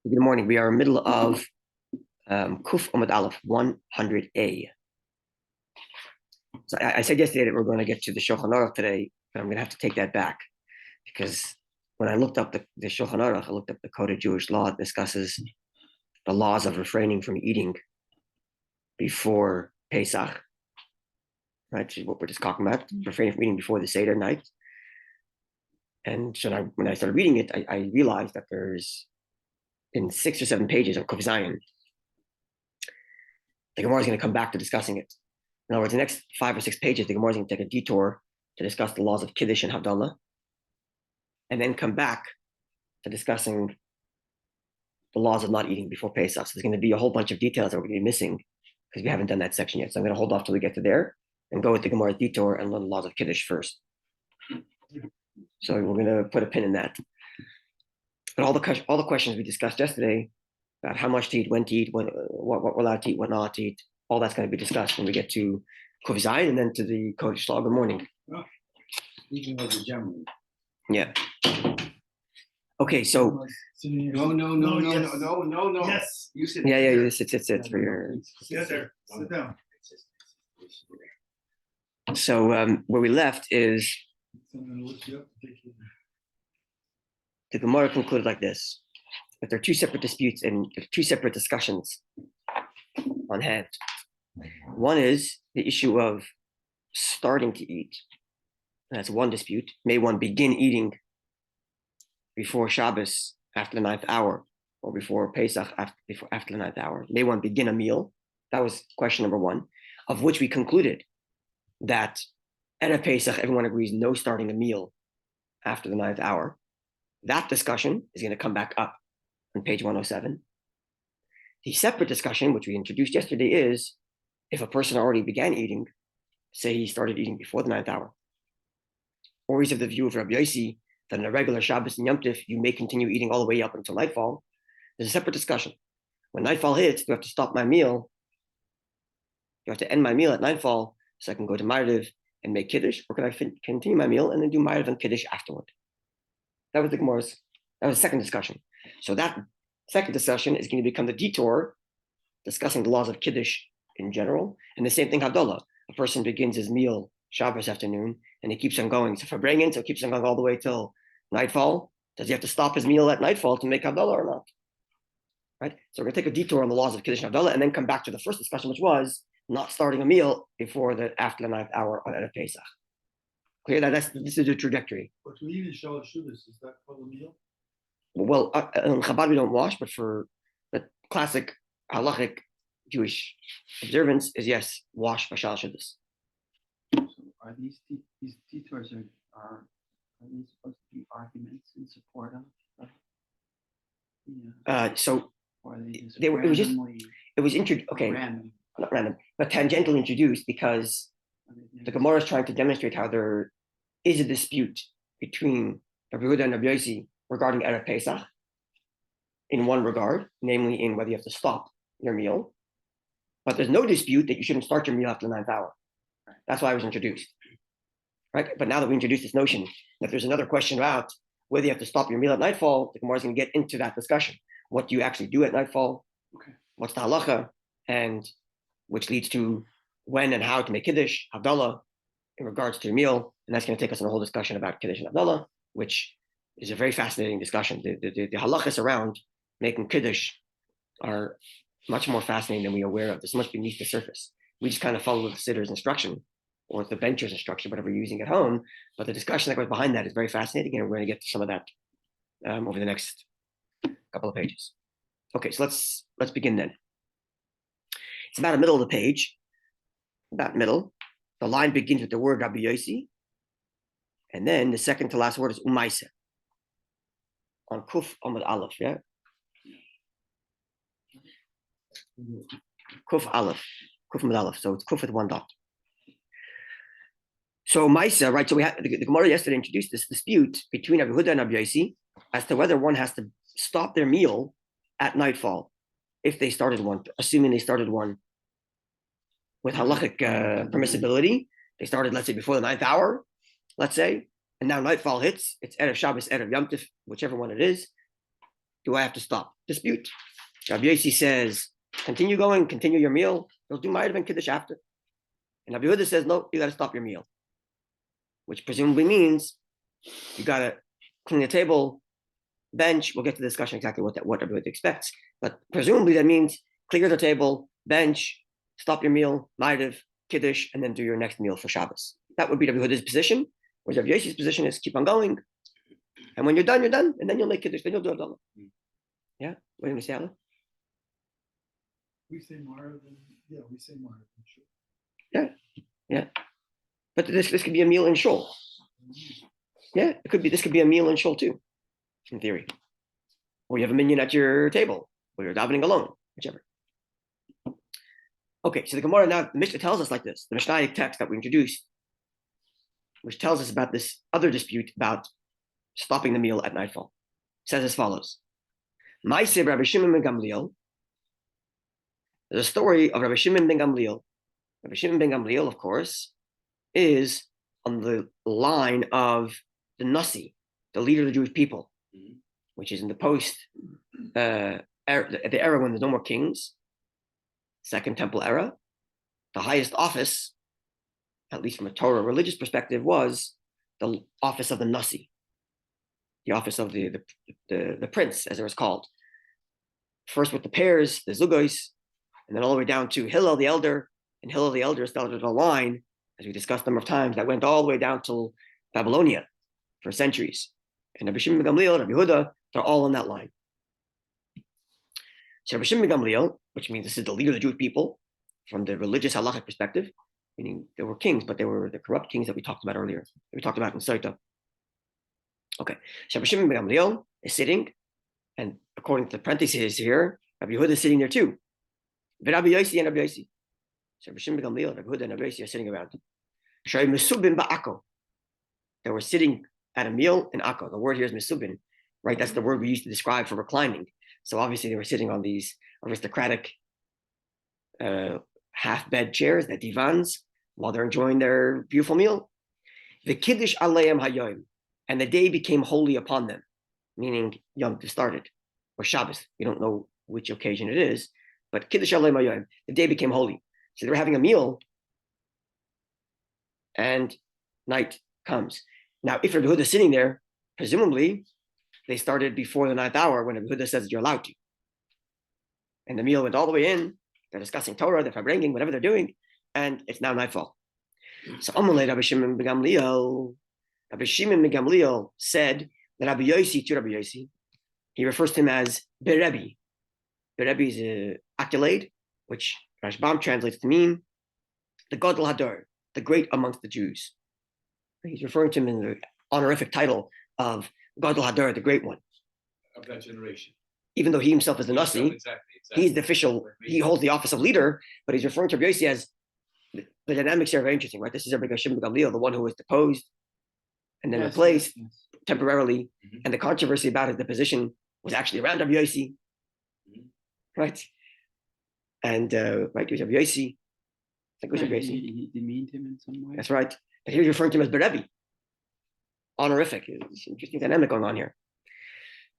Good morning. We are in the middle of Kuf Amud Aleph 100a. So I said yesterday that we're going to get to the Shulchan Aruch today, but I'm going to have to take that back because when I looked up the Shulchan Aruch, I looked up the Code of Jewish Law. It discusses the laws of refraining from eating before Pesach, right? Which is what we're just talking about, refraining from eating before the Seder night. And so when I started reading it, I realized that there's in 6 or 7 pages of Kuf Zayin, the Gemara is going to come back to discussing it. In other words, the next 5 or 6 pages, the Gemara is going to take a detour to discuss the laws of Kiddush and Havdalah, and then come back to discussing the laws of not eating before Pesach. So there's going to be a whole bunch of details that we're going to be missing because we haven't done that section yet. So I'm going to hold off till we get to there and go with the Gemara's detour and learn the laws of Kiddush first. So we're going to put a pin in that. But all the questions we discussed yesterday about how much to eat, when to eat, what we're allowed to eat, what not allowed to eat, all that's going to be discussed when we get to Kuf Zayin and then to the Kodesh Law. Good morning. Speaking of the general. Yeah. Okay, so No. Yes. You sit. yeah. Sit for your. Yes, sir. Sit down. So where we left is the Gemara concluded like this: that there are 2 separate disputes and 2 separate discussions on hand. One is the issue of starting to eat. That's one dispute. May one begin eating before Shabbos after the 9th hour, or before Pesach after the 9th hour? May one begin a meal? That was question number 1, of which we concluded that at Pesach, everyone agrees no starting a meal after the 9th hour. That discussion is going to come back up on page 107. The separate discussion, which we introduced yesterday, is if a person already began eating, say he started eating before the 9th hour, or he's of the view of Rabbi Yossi that in a regular Shabbos and Yom Tov, you may continue eating all the way up until nightfall. There's a separate discussion. When nightfall hits, do I have to stop my meal? Do I have to end my meal at nightfall so I can go to Ma'ariv and make Kiddush? Or can I continue my meal and then do Ma'ariv and Kiddush afterward? That was the second discussion. So that second discussion is going to become the detour, discussing the laws of Kiddush in general. And the same thing, Havdalah. A person begins his meal Shabbos afternoon, and he keeps on going. So for bringing, so it keeps on going all the way till nightfall. Does he have to stop his meal at nightfall to make Havdalah or not? Right? So we're going to take a detour on the laws of Kiddush and Havdalah, and then come back to the first discussion, which was not starting a meal after the 9th hour on Erev Pesach. Clear that this is the trajectory. But to eat in Shabbos, is that called a meal? Well, in Chabad we don't wash, but for the classic halachic Jewish observance is yes, wash b'shal Shabbos. So are these detours are these supposed to be arguments in support of? So or are they just it was introduced. Okay, random. not random, but tangentially introduced because the Gemara is trying to demonstrate how there is a dispute between Rabbi Yehuda and Rabbi Yossi regarding Erev Pesach in one regard, namely in whether you have to stop your meal. But there's no dispute that you shouldn't start your meal after the 9th hour. That's why it was introduced. Right? But now that we introduced this notion that there's another question about whether you have to stop your meal at nightfall, the Gemara is going to get into that discussion. What do you actually do at nightfall? Okay. What's the halacha? And which leads to when and how to make Kiddush, Havdalah, in regards to your meal. And that's going to take us on a whole discussion about Kiddush and Havdalah, which is a very fascinating discussion. The halachas around making Kiddush are much more fascinating than we are aware of. There's much beneath the surface. We just kind of follow the Sidur's instruction or the bencher's instruction, whatever you're using at home. But the discussion that goes behind that is very fascinating, and we're going to get to some of that over the next couple of pages. Okay, so let's begin then. It's about the middle of the page, about middle. The line begins with the word Rabbi Yossi, and then the second to last word is Umaisa on Kuf Amud Aleph, yeah? Kuf Aleph, Kuf Amud Aleph, so it's Kuf with 1 dot. So Maisa, right, so we had the Gemara yesterday introduced this dispute between Rabbi Yehuda and Rabbi Yossi as to whether one has to stop their meal at nightfall if they started one, assuming they started one with halachic permissibility. They started, let's say, before the 9th hour, let's say, and now nightfall hits, it's Erev Shabbos, Erev Yom Tov, whichever one it is. Do I have to stop? dispute. Rabbi Yossi says, continue going, continue your meal. They'll do Ma'ariv and Kiddush after. And Rabbi Yehuda says, no, you got to stop your meal, which presumably means you got to clean the table, bench. We'll get to the discussion exactly what Rabbi Yehuda expects, but presumably that means clear the table, bench, stop your meal, Ma'ariv, Kiddush, and then do your next meal for Shabbos. That would be Rabbi Yehuda's position, whereas Rabbi Yossi's position is keep on going. And when you're done, and then you'll make Kiddush, then you'll do Abdullah. Yeah? What are you going to say, Alan? We say Mara, we say Mara. Sure. Yeah. But this could be a meal in shul. Yeah, this could be a meal in shul too, in theory. Or you have a minion at your table, or you're davening alone, whichever. Okay, so the Gemara now, the Mishnah tells us like this, the Mishnaic text that we introduced, which tells us about this other dispute about stopping the meal at nightfall, says as follows. Ma'aseh Rabbi Shimon ben Gamliel. There's a story of Rabbi Shimon ben Gamliel. Rabbi Shimon ben Gamliel, of course, is on the line of the Nasi, the leader of the Jewish people, which is in the the era when there's no more kings, Second Temple era. The highest office, at least from a Torah religious perspective, was the office of the Nasi, the office of the prince, as it was called. First with the pairs, the Zugos, and then all the way down to Hillel the elder. And Hillel the elder started a line, as we discussed a number of times, that went all the way down to Babylonia for centuries. And Rabbi Shimon ben Gamliel, Rabbi Yehuda, they're all on that line. So Rabbi Shimon ben Gamliel, which means this is the leader of the Jewish people from the religious halachic perspective, meaning there were kings, but they were the corrupt kings that we talked about earlier, that we talked about in Saita. Okay, so Rabbi Shimon ben Gamliel is sitting, and according to the parentheses here, Rabbi Yehuda is sitting there too. Rabbi Yossi and Rabbi Yossi. So Rabbi Shimon ben Gamliel, Rabbi Yehuda, and Rabbi Yossi are sitting around. They were sitting at a meal in Akko. The word here is mesubin, right? That's the word we used to describe for reclining. So obviously they were sitting on these aristocratic half-bed chairs, the divans, while they're enjoying their beautiful meal. The Kiddush Aleim Hayoim, and the day became holy upon them, meaning Yom Tov started, or Shabbos. We don't know which occasion it is, but Kiddush Aleim Hayoim, the day became holy. So they were having a meal, and night comes. Now, if Rabbi Yehuda is sitting there, presumably they started before the 9th hour when Rabbi Yehuda says that you're allowed to. And the meal went all the way in. They're discussing Torah, they're farbringing, whatever they're doing, and it's now nightfall. So Amalei Rabbi Shimon ben Gamliel. Rabbi Shimon ben Gamliel said that Rabbi Yossi to Rabbi Yossi, he refers to him as Berebi. Berebi is an accolade, which Rashbam translates to mean the Gadol Hador, the great amongst the Jews. He's referring to him in the honorific title of Gadol Hador, the great one. Of that generation. Even though he himself is the Nasi, exactly. He's the official, he holds the office of leader, but he's referring to Rabbi Yossi as the dynamics here are very interesting, right? This is Rabbi Shimon ben Gamliel, the one who was deposed and then replaced temporarily, and the controversy about his deposition was actually around Rabbi Yossi, right? And right, it was Rabbi Yossi. I think it was Rabbi Yossi. He demeaned him in some way. That's right. But he's referring to him as Berebi. Honorific. It's an interesting dynamic going on here.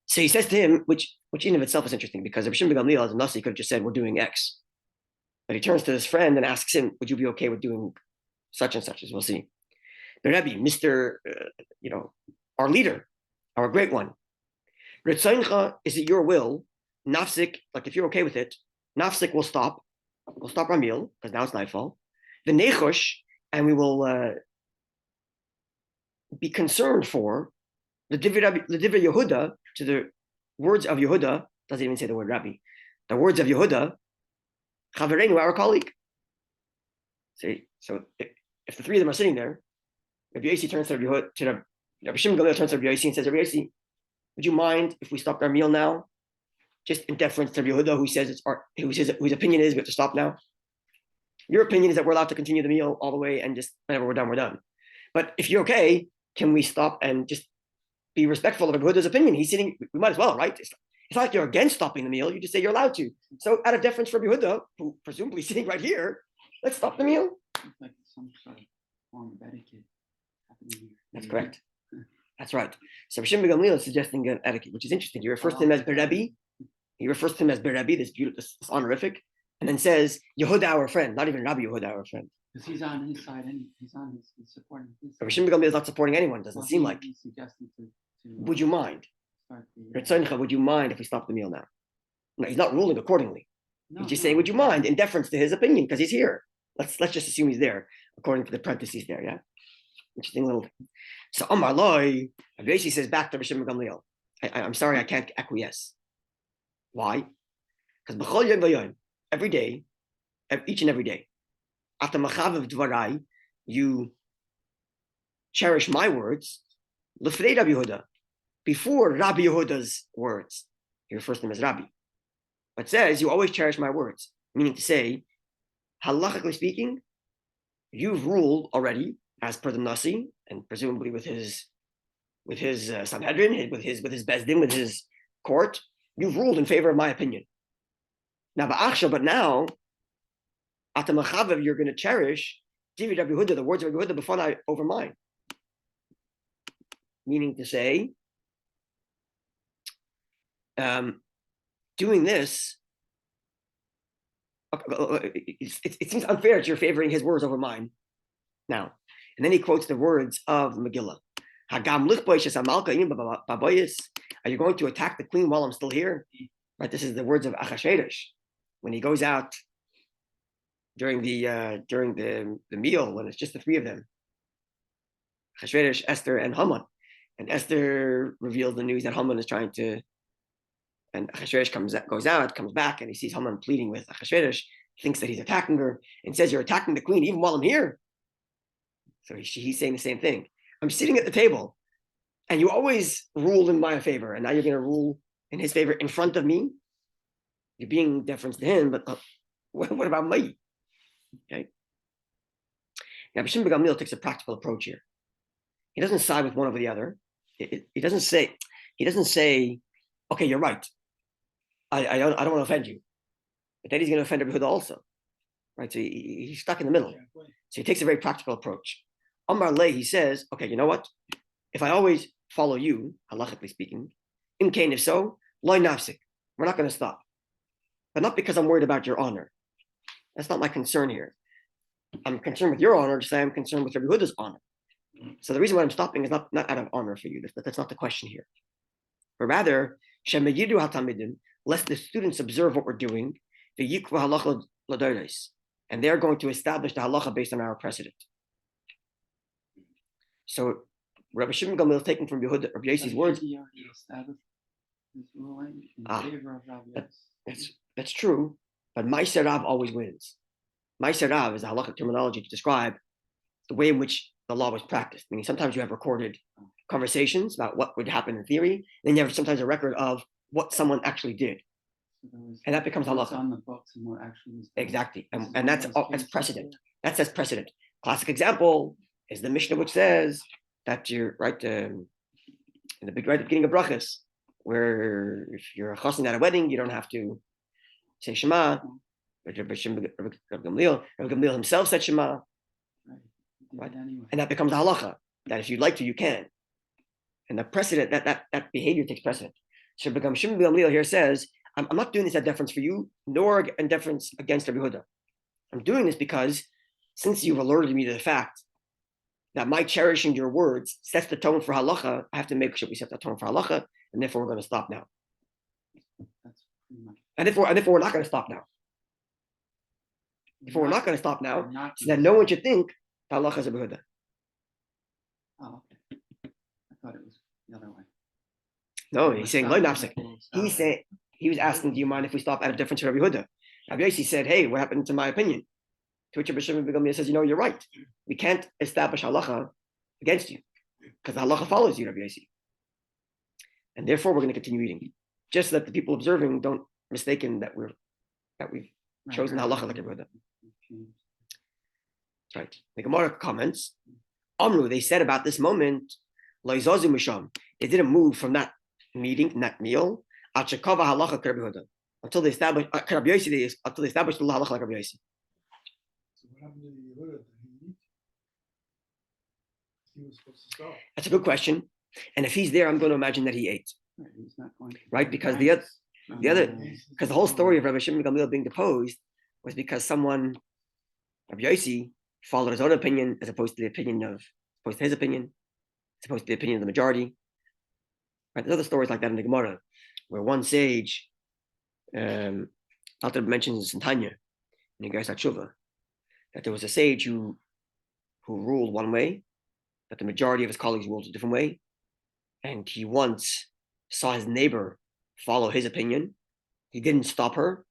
So he says to him, which in of itself is interesting, because Rabbi Shimon ben Gamliel as a Nasi could have just said, we're doing X. But he turns to his friend and asks him, would you be okay with doing such and such, as we'll see. Berebi, Mr., our leader, our great one. Retzoncha, is it your will? Nafsik, like if you're okay with it, Nafsik will stop. We'll stop our meal, because now it's nightfall. The Nechosh, and we will be concerned for the Divrei Yehuda, to the words of Yehuda, doesn't even say the word Rabbi, the words of Yehuda, Chavereinu, our colleague. See, so if the three of them are sitting there, Rabbi Yossi turns to Rabbi Shimon Gamliel turns to Rabbi Yossi and says, Rabbi Yossi, would you mind if we stopped our meal now? Just in deference to Rabbi Yehuda, who says whose opinion is we have to stop now. Your opinion is that we're allowed to continue the meal all the way, and just whenever we're done, we're done. But if you're okay, can we stop and just be respectful of Rabbi Yehuda's opinion? He's sitting, we might as well, right? It's not like you're against stopping the meal, you just say you're allowed to. So out of deference for Rabbi Yehuda, who presumably is sitting right here, let's stop the meal. It's like some sort of form of etiquette happening. That's correct. That's right. So Rabbi Shimon ben Gamliel is suggesting an etiquette, which is interesting. He refers to him as Berebi. He refers to him as Rabbi, this beautiful, this honorific, and then says Yehuda, our friend, not even Rabbi Yehuda, our friend. Because he's on his side, and he's supporting his Rabbi side. Shimon ben Gamliel is not supporting anyone. Doesn't Well, seem like. he's suggesting to Would you mind? start the, Ritzoncha, would you mind if we stop the meal now? No, he's not ruling accordingly. no, He's just no, saying, would you mind, in deference to his opinion, because he's here. Let's just assume he's there, according to the parentheses there, yeah? Interesting little thing. So Amar Loi, Rabbi Yossi says back to Rabbi Shimon ben Gamliel, I'm sorry, I can't acquiesce. Why? Because b'chol yom v'yom, every day, each and every day, ata machav dvarai, you cherish my words, l'fnei Rabbi Yehuda, before Rabbi Yehuda's words. He refers to him as Rabbi. But says, you always cherish my words, meaning to say, halachically speaking, you've ruled already, as per the Nasi, and presumably with his Sanhedrin, with his Bezdin, with his court, you've ruled in favor of my opinion. Now, but now, Atamachav, you're going to cherish Divi Rabbi Yehuda, the words of Rabbi Yehuda, b'fanai over mine. Meaning to say, doing this, it seems unfair that you're favoring his words over mine now. And then he quotes the words of the Megillah. Are you going to attack the queen while I'm still here? Right. This is the words of Achashverosh when he goes out during the meal when it's just the three of them. Achashverosh, Esther, and Haman. And Esther reveals the news that Haman is trying to. And Achashverosh goes out, comes back, and he sees Haman pleading with Achashverosh, thinks that he's attacking her, and says, "You're attacking the queen even while I'm here." So he's saying the same thing. I'm sitting at the table, and you always ruled in my favor, and now you're going to rule in his favor in front of me. You're being deference to him, but what about me? Okay. Now, Bishim Begamil takes a practical approach here. He doesn't side with one over the other. He doesn't say, "Okay, you're right. I don't want to offend you," but then he's going to offend Rabbi Yehuda also, right? So he's stuck in the middle. So he takes a very practical approach. Amar Le, he says, "Okay, you know what? If I always follow you, halachically speaking, if so, loy nafsik, we're not going to stop. But not because I'm worried about your honor. That's not my concern here. I'm concerned with your honor, just like I'm concerned with Rabbi Yehuda's honor. So the reason why I'm stopping is not out of honor for you. That's not the question here. But rather, shemayidu hatamidim, lest the students observe what we're doing, the yikva halacha ladoros, and they're going to establish the halacha based on our precedent. So Rabbi Shimon Gamliel is taking from Rabbi Yossi's words. That's true, but Ma'aser Rav always wins. Ma'aser Rav is a halachic terminology to describe the way in which the law was practiced. Meaning sometimes you have recorded conversations about what would happen in theory, and then you have sometimes a record of what someone actually did. And that becomes halacha. On the books and what actually was done. Exactly. And that's precedent. That says precedent. Classic example is the Mishnah, which says that you're right in the beginning of brachas, where if you're a chassan at a wedding, you don't have to say Shema. Rabbi Gamliel himself said Shema. Right? Anyway. And that becomes a halacha, that if you'd like to, you can. And the precedent, that behavior takes precedent. So Rabbi Shimon Gamliel here says, I'm not doing this at deference for you, nor in deference against Rabbi Yehuda. I'm doing this because since you've alerted me to the fact that my cherishing your words sets the tone for halacha, I have to make sure we set the tone for halacha, and therefore we're going to stop now. That's pretty much. And therefore we're not going to stop now. If we're not going to stop now, so that no one should think that halacha is a Yehuda. Oh, okay. I thought it was the other way. No, he's saying loy nafsik. He was asking, do you mind if we stop out of deference to Rabbi Yehuda? Rabbi Yossi said, hey, what happened to my opinion? To which Rabbi Shimon ben Gamliel says, you're right. We can't establish halacha against you because the halacha follows you, Rabbi Yossi. And therefore, we're going to continue eating, just so that the people observing don't mistaken that we've chosen halacha like Rabbi Yehuda. That's right. The Gemara comments, Amru, they said about this moment, lo yizazu misham. They didn't move from that meeting, from that meal, until they established the halacha like Rabbi Yossi. So what happened to the Yehuda? Did he eat? He was supposed to stop. That's a good question. And if he's there, I'm going to imagine that he ate. Right, he's not going to. Right? Because the other The other, because the whole story of Rabbi Shimon Gamliel being deposed was because someone, Rabbi Yossi, followed his own opinion as opposed to his opinion, as opposed to the opinion of the majority. Right? There's other stories like that in the Gemara, where one sage, Alter mentions in Tanya, in Geras HaTshuva, that there was a sage who ruled one way, but the majority of his colleagues ruled a different way, and he once saw his neighbor follow his opinion. He didn't stop her,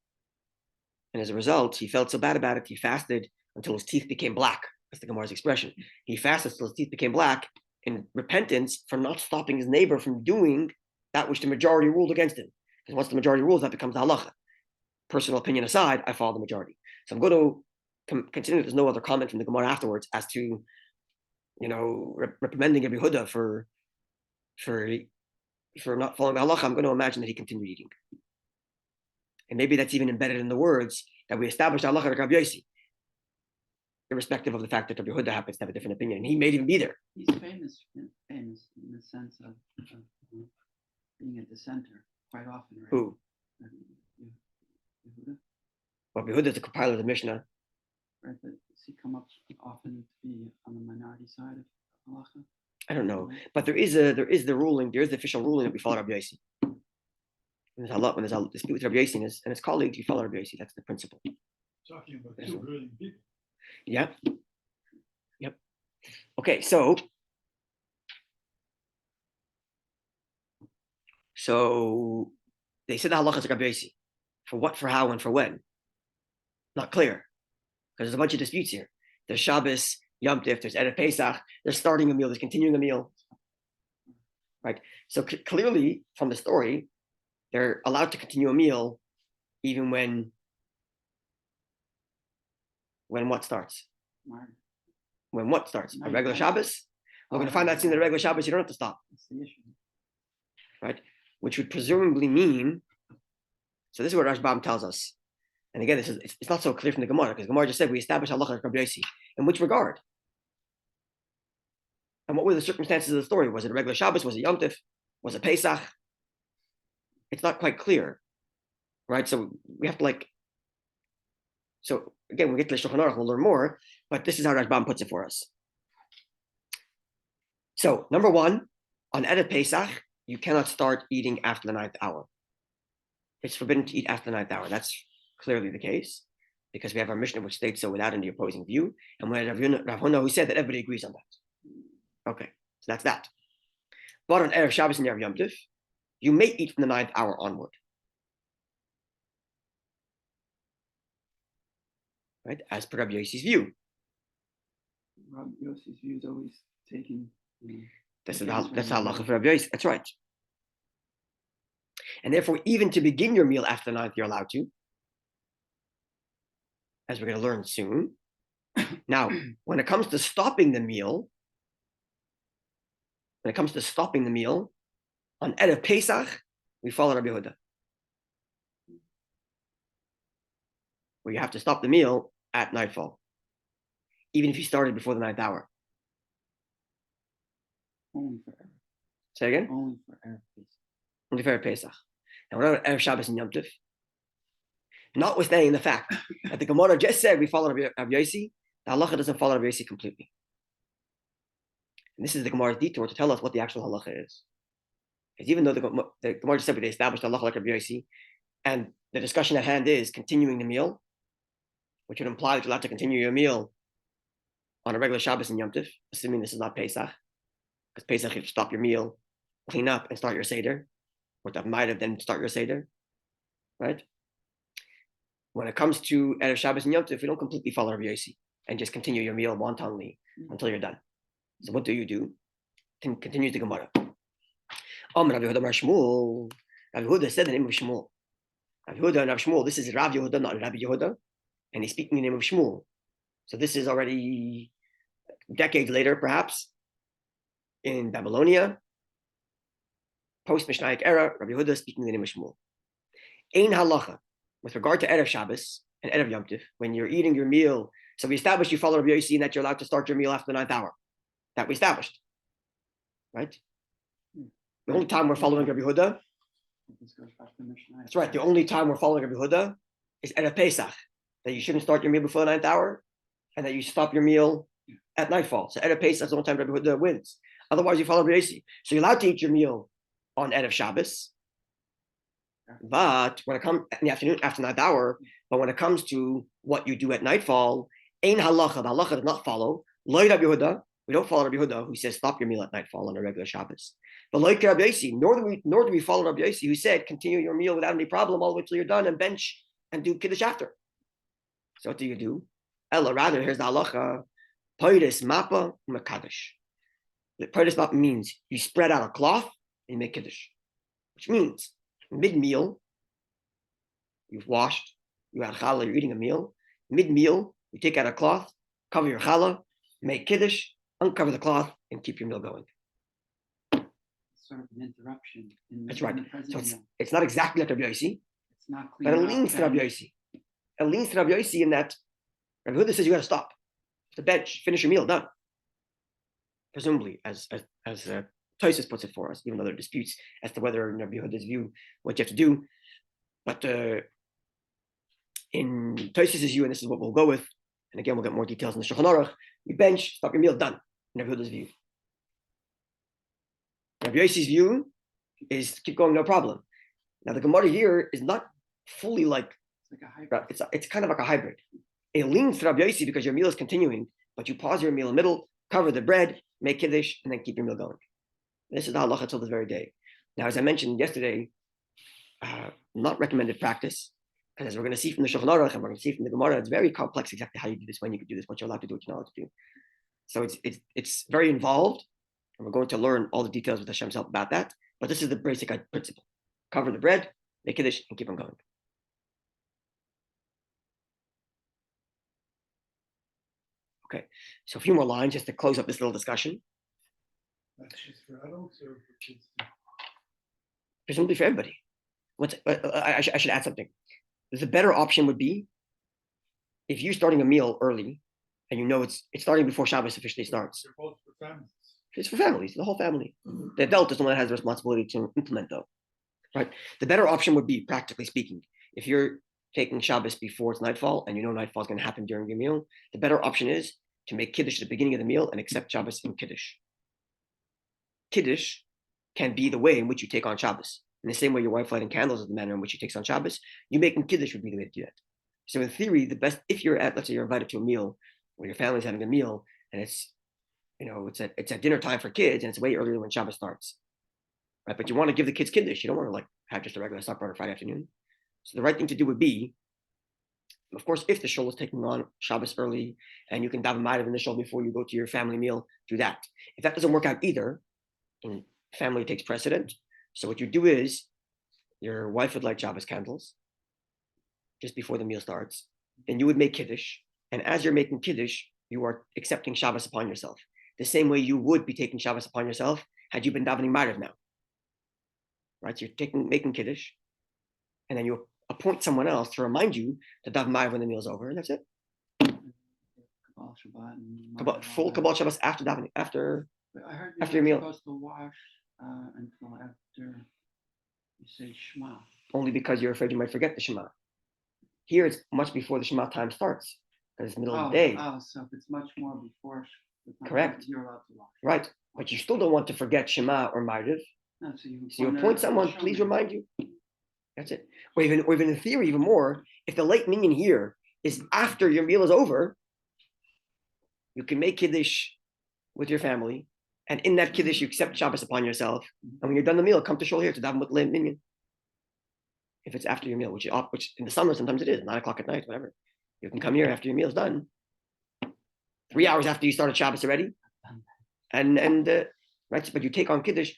and as a result, he felt so bad about it, he fasted until his teeth became black. That's the Gemara's expression. He fasted until his teeth became black in repentance for not stopping his neighbor from doing that which the majority ruled against him. Because once the majority rules, that becomes the halacha. Personal opinion aside, I follow the majority. So I'm going to continue. There's no other comment from the Gemara afterwards as to, reprimanding Rabbi Yehuda for not following the halacha. I'm going to imagine that he continued eating. And maybe that's even embedded in the words that we established halacha like Rabbi Yossi, irrespective of the fact that Rabbi Yehuda happens to have a different opinion. And he may even be there. He's famous in the sense of being at the center quite often, right? Who? Yehuda, Well, Yehuda is the compiler of the Mishnah. right? But does he come up often to be on the minority side of halacha? I don't know, but there is the ruling. There is the official ruling that we follow Rabbi Yossi. When there's a dispute with Rabbi Yossi and his colleagues, you follow Rabbi Yossi. That's the principle. Talking about two brilliant people. Yep. Okay, so they said the halacha is Rabbi Yossi. For what, for how, and for when? Not clear, because there's a bunch of disputes here. There's Shabbos, Yom Tif, there's Erev Pesach. There's starting a meal. There's continuing a meal. Right. So clearly, from the story, they're allowed to continue a meal, even when what starts? When what starts? A regular Shabbos? We're going to find out soon that a regular Shabbos, you don't have to stop. That's the issue. Right? Which would presumably mean, so this is what Rashbam tells us. And again, it's not so clear from the Gemara, because Gemara just said we established halacha like Rabbi Yossi. In which regard? And what were the circumstances of the story? Was it a regular Shabbos? Was it Yom Tif? Was it Pesach? It's not quite clear. Right? So we have to so again, when we get to the Shulchan Aruch, we'll learn more, but this is how Rashbam puts it for us. So, number one, on Erev Pesach, you cannot start eating after the 9th hour. It's forbidden to eat after the 9th hour. That's clearly the case, because we have our Mishnah which states so without any opposing view, and we had Rav Huna who said that everybody agrees on that. Okay, so that's that. But on Erev Shabbos and Erev Yom Tif, you may eat from the 9th hour onward. Right, as per Rabbi Yossi's view. Rabbi Yossi's view is always taking. That's halacha for Rabbi Yossi. That's right. And therefore, even to begin your meal after the 9th, you're allowed to, as we're going to learn soon. Now, when it comes to stopping the meal, on Erev Pesach, we follow Rabbi Yehuda, where you have to stop the meal at nightfall, even if you started before the 9th hour. Only for Erev. Say again? Only for Erev Pesach. Only for Erev Pesach. Now, what about Erev Shabbos and Yom Tif? Notwithstanding the fact that the Gemara just said we follow Rabbi Yossi, the halacha doesn't follow Rabbi Yossi completely. And this is the Gemara's detour to tell us what the actual halacha is. Because even though the Gemara just said we established halacha like Rabbi Yossi, and the discussion at hand is continuing the meal, which would imply that you're allowed to continue your meal on a regular Shabbos and Yom Tif, assuming this is not Pesach. Because Pesach, you stop your meal, clean up, and start your Seder. Or that might have then start your Seder. Right? When it comes to Erev Shabbos and Yom Tif, we don't completely follow Rabbi Yossi and just continue your meal wantonly until you're done. So what do? Continues the Gemara. Rabbi Yehuda Mar Shmuel. Rabbi Yehuda said the name of Shmuel. Rabbi Yehuda and Rabbi Shmuel. This is Rabbi Yehuda, not Rabbi Yehuda. And he's speaking in the name of Shmuel. So this is already decades later, perhaps, in Babylonia, post-Mishnaic era, Rabbi Yehuda speaking in the name of Shmuel. Ein halacha, with regard to Erev Shabbos and Erev Yom Tif, when you're eating your meal, so we established you follow Rabbi Yossi and that you're allowed to start your meal after the 9th hour. That we established. Right? The only time we're following Rabbi Yehuda This goes back to Mishnah. That's right. The only time we're following Rabbi Huda is at a Pesach, that you shouldn't start your meal before the 9th hour, and that you stop your meal at nightfall. So at a Pesach is the only time Rabbi Huda wins. Otherwise, you follow Rabbi Yossi. So you're allowed to eat your meal on Erev Shabbos, but when it comes in the afternoon after 9th hour, but when it comes to what you do at nightfall, ein halacha, the halacha does not follow. Lo Rabbi Huda, we don't follow Rabbi Huda, who says stop your meal at nightfall on a regular Shabbos. But like Rabbi Yossi, nor do we follow Rabbi Yossi, who said continue your meal without any problem all the way till you're done and bench and do kiddush after. So what do you do? Ella, rather, here's the halacha: Poiris mappa mekadosh. The poiris mappa means you spread out a cloth and you make kiddush, which means mid-meal, you've washed, you had challah, you're eating a meal. Mid-meal, you take out a cloth, cover your challah, make kiddush, uncover the cloth, and keep your meal going. Sort of an interruption. That's right. So it's not exactly like Rabbi Yossi, It's not but it clean. leans to Rabbi Yossi. It leans to Rabbi Yossi in that Rabbi Huda says you got to stop, to bench, finish your meal, done. Presumably, as Tosfos puts it for us, even though there are disputes as to whether in Rabbi Huda's view what you have to do. But in Tosfos' view, and this is what we'll go with, and again we'll get more details in the Shulchan Aruch, you bench, stop your meal, done. In Rabbi Huda's view. Rabbi Yossi's view is keep going, no problem. Now the Gemara here is not fully like, It's like a hybrid. it's kind of like a hybrid. It leans to Rabbi Yossi because your meal is continuing, but you pause your meal in the middle, cover the bread, make kiddush, and then keep your meal going. This is the halacha till this very day. Now, as I mentioned yesterday, not recommended practice, because as we're going to see from the Shulchan Aruch and we're going to see from the Gemara, it's very complex exactly how you do this, when you can do this, what you're allowed to do, what you're not allowed to do. So it's very involved, and we're going to learn all the details with Hashem's help about that. But this is the basic principle: cover the bread, make kiddush, and keep on going. Okay, so a few more lines just to close up this little discussion. That's just for adults or for kids? Presumably for everybody. I should add something. The better option would be if you're starting a meal early and you know it's starting before Shabbos officially starts. They're both for families. It's for families, the whole family. The adult is the one that has the responsibility to implement, though. Right? The better option would be, practically speaking, if you're taking Shabbos before it's nightfall and you know nightfall is going to happen during your meal, the better option is to make Kiddush at the beginning of the meal and accept Shabbos in Kiddush. Kiddush can be the way in which you take on Shabbos. In the same way your wife lighting candles is the manner in which she takes on Shabbos, you making Kiddush would be the way to do that. So in theory, the best, if you're at, let's say you're invited to a meal where your family's having a meal and it's at dinner time for kids and it's way earlier when Shabbos starts, right? But you want to give the kids Kiddush. You don't want to like have just a regular supper on a Friday afternoon. So the right thing to do would be, of course, if the shul is taking on Shabbos early and you can daven ma'ariv in the shul before you go to your family meal, do that. If that doesn't work out either, and family takes precedent, so what you do is your wife would light Shabbos candles just before the meal starts. Then you would make Kiddush. And as you're making Kiddush, you are accepting Shabbos upon yourself. The same way you would be taking Shabbos upon yourself had you been davening ma'ariv now. Right? So you're making Kiddush. And then you appoint someone else to remind you to daven ma'ariv when the meal's over. And that's it. Kabbalah Shabbat. Full Kabbalah Shabbos after davening, after I heard after your meal. You're supposed to wash until after you say Shema. Only because you're afraid you might forget the Shema. Here it's much before the Shema time starts, because it's middle of the day. Oh, so if it's much more before the time, Correct. you're allowed to wash. Right. But you still don't want to forget Shema or Ma'ariv. No, So you appoint someone, please remind you. That's it. Or even in theory, even more, if the late minyan here is after your meal is over, you can make Kiddush with your family. And in that Kiddush, you accept Shabbos upon yourself. And when you're done the meal, come to shul here to daven with late minyan. If it's after your meal, which in the summer, sometimes it is, 9 o'clock at night, whatever. You can come here after your meal's done. 3 hours after you started Shabbos already. And right, but you take on Kiddush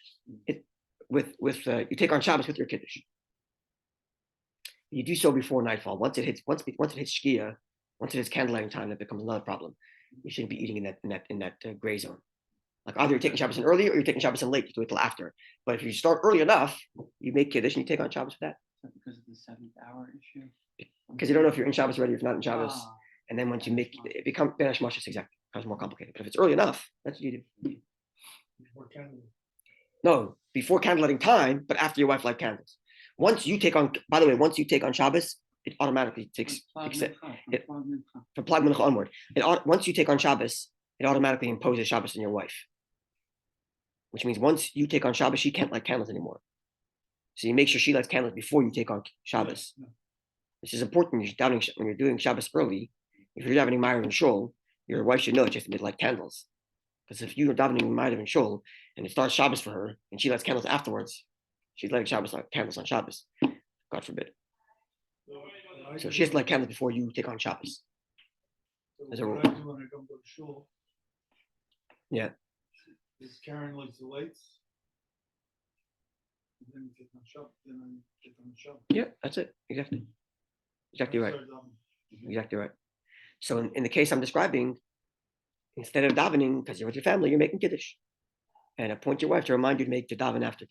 you take on Shabbos with your Kiddush. You do so before nightfall. Once it hits Shkia, once it hits candlelighting time, that becomes another problem. You shouldn't be eating in that gray zone. Like either you're taking Shabbos in early or you're taking Shabbos in late. You do it till after. But if you start early enough, you make Kiddush and you take on Shabbos for that. Is that because of the 7th hour issue? Because you don't know if you're in Shabbos already or if you're not in Shabbos. Ah. And then once you make it becomes Ben Hashmashis, exactly, becomes more complicated. But if it's early enough, that's what you do. Before candle. No, before candlelighting time, but after your wife light candles. Once you take on, by the way, once you take on Shabbos, it automatically takes, except From it- Plag Mincha. from Plag Mincha onward. Once you take on Shabbos, it automatically imposes Shabbos on your wife. Which means once you take on Shabbos, she can't light candles anymore. So you make sure she lights candles before you take on Shabbos. Yeah. This is important when you're doing Shabbos early. If you're davening Ma'ariv and Shul, your wife should know that you have to light candles. Because if you're davening Ma'ariv and Shul and it starts Shabbos for her and she lights candles afterwards, she's lighting candles on Shabbos. God forbid. So she has to light candles before you take on Shabbos. As a So rule. what I do when I come to shul. Yeah. Is Karen lights the lights. And then we get on shop, then I get on shop. Yeah, that's it. Exactly. Exactly right. Exactly right. So in the case I'm describing, instead of davening, because you're with your family, you're making kiddush. And appoint your wife to remind you to daven after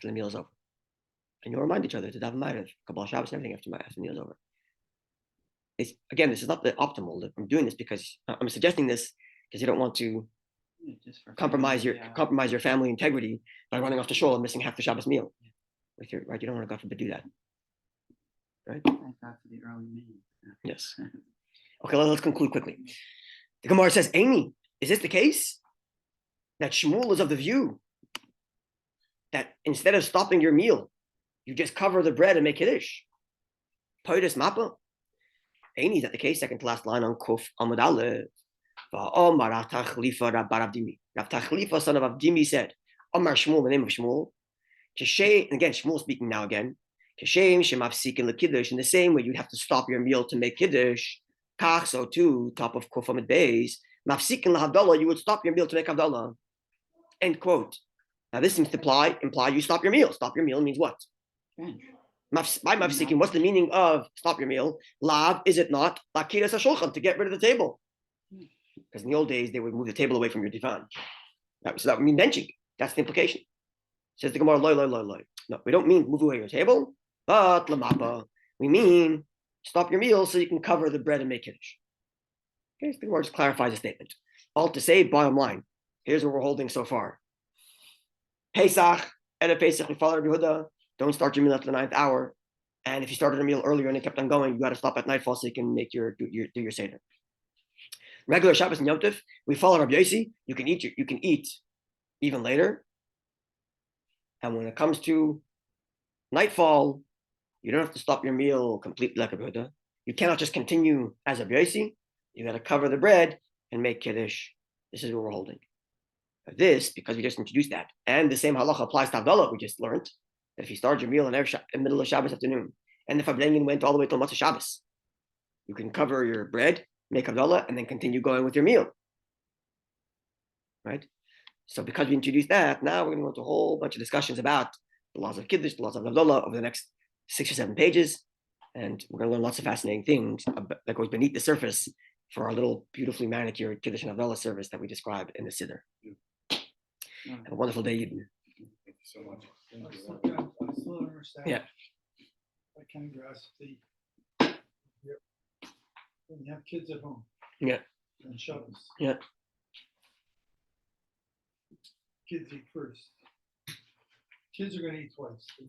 the meal is over. And you'll remind each other to daven Ma'ariv, Kabbalah Shabbos, and everything after the meal is over. Again, this is not the optimal. I'm doing this because I'm suggesting this because you don't want to Just for compromise family, your family integrity by running off the shul and missing half the Shabbos meal. With your right, you don't want to, God forbid, do that. Right? Thank God for the early meeting. Yes. Okay, let's conclude quickly. The Gemara says, Amy, is this the case? That Shmuel is of the view that instead of stopping your meal, you just cover the bread and make kiddush. Poides mappa. Amy, is that the case? Second to last line on Kuf Amud Aleph. Va'omar Rav Tachlifa Rav Bar Avdimi. Rav Tachlifa, son of Avdimi, said, Omar Shmuel, the name of Shmuel. And again, Shmuel speaking now again. Kashem shemafsikin lekiddush. In the same way, you'd have to stop your meal to make kiddush. Kach, so too, top of Kuf Amud Beis. Mafsikin lahavdalah, you would stop your meal to make havdalah. End quote. Now this seems to imply you stop your meal. Stop your meal means what? Strange. By mafsikin, what's the meaning of stop your meal? Lav, is it not? Lakiras hashulchan, to get rid of the table. Because in the old days, they would move the table away from your divan. So that would mean benching. That's the implication. Says the Gemara, loy. No, we don't mean move away your table, but lamapa. We mean stop your meal so you can cover the bread and make kiddush. Okay, so the Gemara just clarifies the statement. All to say, bottom line, here's what we're holding so far. Pesach, and Pesach, we follow Rabbi Yehuda. Don't start your meal after the 9th hour. And if you started a meal earlier and it kept on going, you got to stop at nightfall so you can make do your seder. Regular Shabbos and Yom Tov, we follow Rabbi Yossi. You can eat even later. And when it comes to nightfall, you don't have to stop your meal completely like a Buddha. You cannot just continue as a Yossi. You got to cover the bread and make kiddush. This is what we're holding. This, because we just introduced that, and the same halacha applies to Havdalah we just learned. That if you start your meal in the middle of Shabbos afternoon, and the Fabrengen went all the way till Matzah Shabbos, you can cover your bread, make Havdalah, and then continue going with your meal. Right? So because we introduced that, now we're going to go into a whole bunch of discussions about the laws of Kiddush, the laws of Havdalah over the next 6 or 7 pages. And we're going to learn lots of fascinating things that goes beneath the surface for our little beautifully manicured Kiddush and Havdalah service that we describe in the Siddur. Have a wonderful day, Eden. Thank you so much. I still don't understand. Yeah. I can't grasp when you have kids at home. Yeah. And Shabbos. Yeah. Kids eat first. Kids are gonna eat twice. They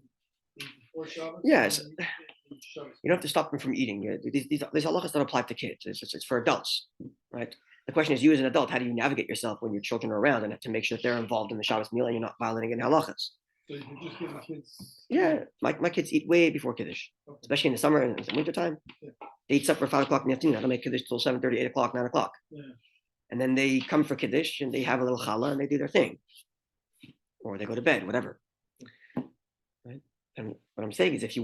eat before Shabbos. Yes. And they eat Shabbos. You don't have to stop them from eating. These halachas don't apply to kids. It's for adults, right? The question is, you as an adult, how do you navigate yourself when your children are around and have to make sure that they're involved in the Shabbos meal and you're not violating any halachas? So you can just give the kids. Yeah, my kids eat way before Kiddush, Okay. especially in the summer and the winter time. Yeah. They eat supper at 5 o'clock in the afternoon. I don't make Kiddush till 7:30, 8 o'clock, 9 o'clock. Yeah. And then they come for Kiddush and they have a little challah and they do their thing. Or they go to bed, whatever. Right? And what I'm saying is if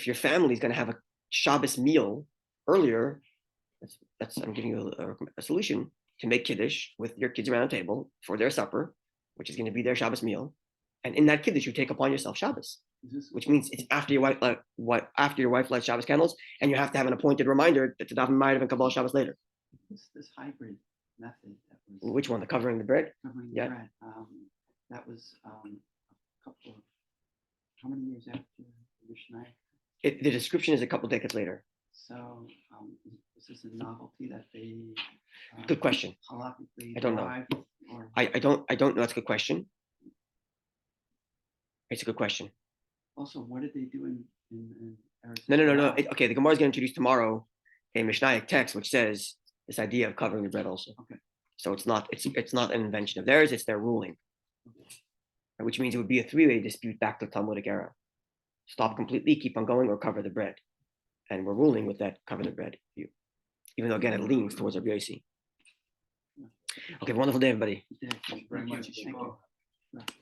your family is going to have a Shabbos meal earlier, I'm giving you a solution to make Kiddush with your kids around the table for their supper, which is going to be their Shabbos meal. And in that Kiddush, you take upon yourself Shabbos, which means it's after your wife lights Shabbos candles, and you have to have an appointed reminder to daven Ma'ariv and Kabbalah Shabbos later. This hybrid method that was Which one? The covering the bread? covering the Yeah. bread, that was a couple of, how many years after the Mishnah? The description is a couple decades later. So is this a novelty that they Good question. halakhically I don't know. derived, or I don't know. That's a good question. It's a good question. Also, what did they do in No. Wow. Okay, the Gemara is going to introduce tomorrow a Mishnaic text which says this idea of covering the bread also. Okay. So it's not an invention of theirs; it's their ruling, which means it would be a three-way dispute back to Talmudic era. Stop completely, keep on going, or cover the bread. And we're ruling with that cover the bread view, even though again it leans towards Rabbi Yossi. Okay, wonderful day, everybody. Thank you very much. Thank you.